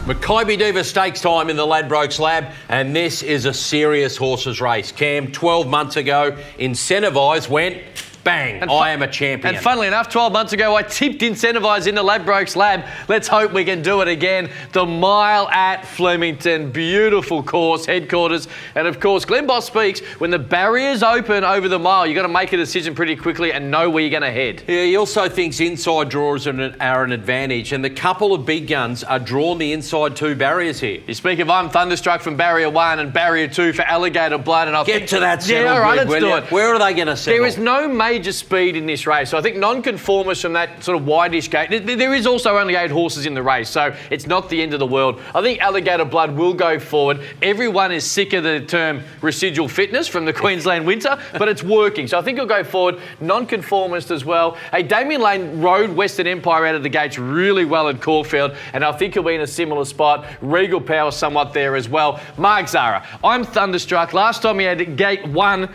Makybe Diva Stakes time in the Ladbrokes Lab, and this is a serious horses race. Cam, 12 months ago, incentivised went bang, I am a champion. And funnily enough, 12 months ago, I tipped incentivised into Ladbrokes Lab. Let's hope we can do it again. The mile at Flemington, beautiful course, headquarters. And of course, Glenn Boss speaks, when the barriers open over the mile, you've got to make a decision pretty quickly and know where you're going to head. Yeah, he also thinks inside draws are an advantage, and the couple of big guns are drawn the inside two barriers here. You speak of I'm thunderstruck from barrier 1 and barrier 2 for Alligator Blood. And I Get to that settle, all right, let's do it. Where are they going to settle? There is no major speed in this race. So I think non-conformists from that sort of wideish gate. There is also only 8 horses in the race, so it's not the end of the world. I think Alligator Blood will go forward. Everyone is sick of the term residual fitness from the Queensland winter, but it's working. So I think he'll go forward. Non-conformist as well. Hey, Damien Lane rode Western Empire out of the gates really well at Caulfield, and I think he'll be in a similar spot. Regal Power somewhat there as well. Mark Zara, I'm thunderstruck. Last time he had gate 1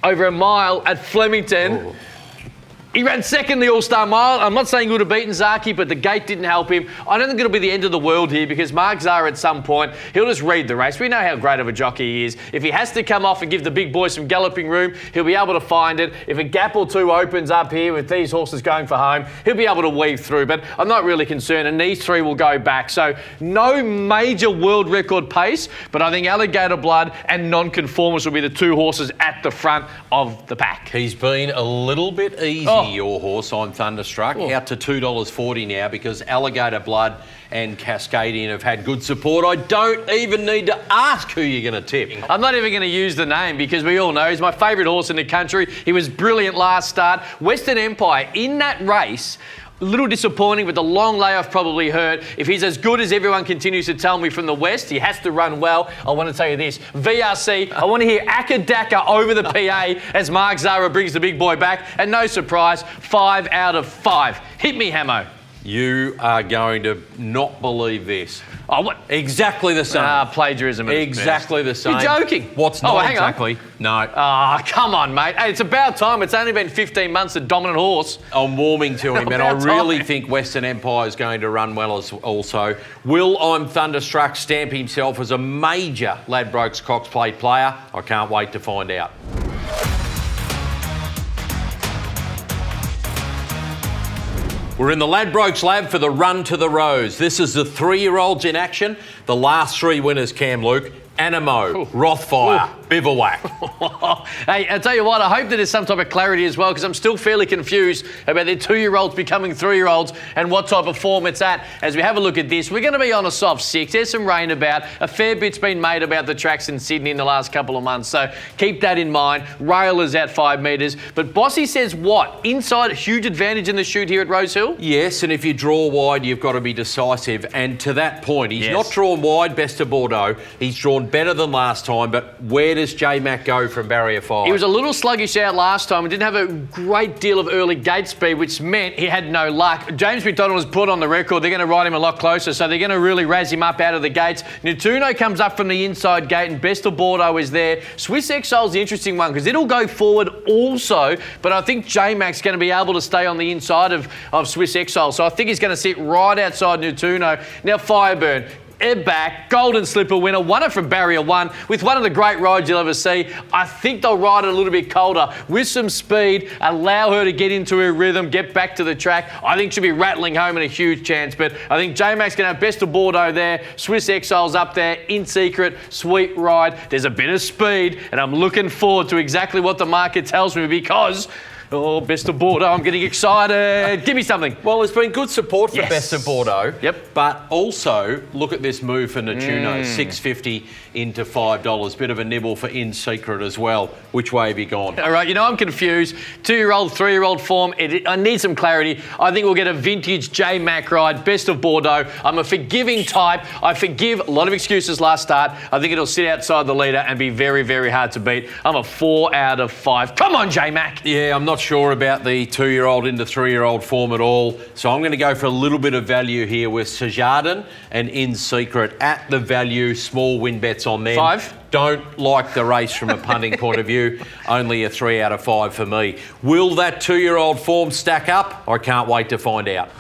over a mile at Flemington. Ooh. He ran second the All-Star Mile. I'm not saying he would have beaten Zaki, but the gate didn't help him. I don't think it'll be the end of the world here because Mark Zara at some point, he'll just read the race. We know how great of a jockey he is. If he has to come off and give the big boys some galloping room, he'll be able to find it. If a gap or two opens up here with these horses going for home, he'll be able to weave through. But I'm not really concerned, and these 3 will go back. So no major world record pace, but I think Alligator Blood and Non-Conformist will be the 2 horses at the front of the pack. He's been a little bit easy. Your horse, I'm thunderstruck, out to $2.40 now because Alligator Blood and Cascadian have had good support. I don't even need to ask who you're going to tip. I'm not even going to use the name because we all know he's my favourite horse in the country. He was brilliant last start. Western Empire in that race, a little disappointing, but the long layoff probably hurt. If he's as good as everyone continues to tell me from the West, he has to run well. I want to tell you this. VRC, I want to hear Akadaka over the PA as Mark Zara brings the big boy back. And no surprise, 5 out of 5. Hit me, Hamo. You are going to not believe this. Oh, what? Exactly the same. Plagiarism. Exactly the same. You're joking. What's not hang exactly? On. No. Ah, come on, mate. Hey, it's about time. It's only been 15 months of dominant horse. I'm warming to him, and I really think Western Empire is going to run well as also. Will I'm Thunderstruck stamp himself as a major Ladbrokes Cox Plate player? I can't wait to find out. We're in the Ladbrokes Lab for the Run to the Rose. This is the 3-year-olds in action. The last 3 winners, Cam Luke. Animo, Rothfire, Bivouac. Hey, I'll tell you what, I hope that there's some type of clarity as well because I'm still fairly confused about their 2-year-olds becoming 3-year-olds and what type of form it's at. As we have a look at this, we're going to be on a soft 6. There's some rain about. A fair bit's been made about the tracks in Sydney in the last couple of months, so keep that in mind. Rail is at 5 metres. But Bossy says what? Inside, huge advantage in the shoot here at Rosehill? Yes, and if you draw wide, you've got to be decisive. And to that point, he's not drawn wide, best of Bordeaux. He's drawn better than last time, but where does J-Mac go from barrier 5? He was a little sluggish out last time and didn't have a great deal of early gate speed, which meant he had no luck. James McDonald has put on the record they're going to ride him a lot closer, so they're going to really razz him up out of the gates. Natuno comes up from the inside gate and Best of Bordeaux is there. Swiss Exile's the interesting one because it'll go forward also, but I think J-Mac's going to be able to stay on the inside of Swiss Exile, so I think he's going to sit right outside Natuno. Now Fireburn, Ebb back, Golden Slipper winner, won it from barrier 1 with one of the great rides you'll ever see. I think they'll ride it a little bit colder with some speed, allow her to get into her rhythm, get back to the track. I think she'll be rattling home in a huge chance, but I think J-Mac's going to have Best of Bordeaux there, Swiss Exile's up there, In Secret, sweet ride. There's a bit of speed, and I'm looking forward to exactly what the market tells me because Best of Bordeaux, I'm getting excited. Give me something. Well, there's been good support for Best of Bordeaux. Yep. But also, look at this move for Natuno, $6.50 into $5. Bit of a nibble for In Secret as well. Which way have you gone? All right, I'm confused. 2-year-old, 3-year-old form. I need some clarity. I think we'll get a vintage J-Mac ride, Best of Bordeaux. I'm a forgiving type. I forgive a lot of excuses last start. I think it'll sit outside the leader and be very, very hard to beat. I'm a 4 out of 5. Come on, J-Mac. Yeah, I'm not sure about the 2-year-old into 3-year-old form at all. So I'm going to go for a little bit of value here with Sajardin and In Secret at the value. Small win bets on them. 5. Don't like the race from a punting point of view. Only a 3 out of 5 for me. Will that 2-year-old form stack up? I can't wait to find out.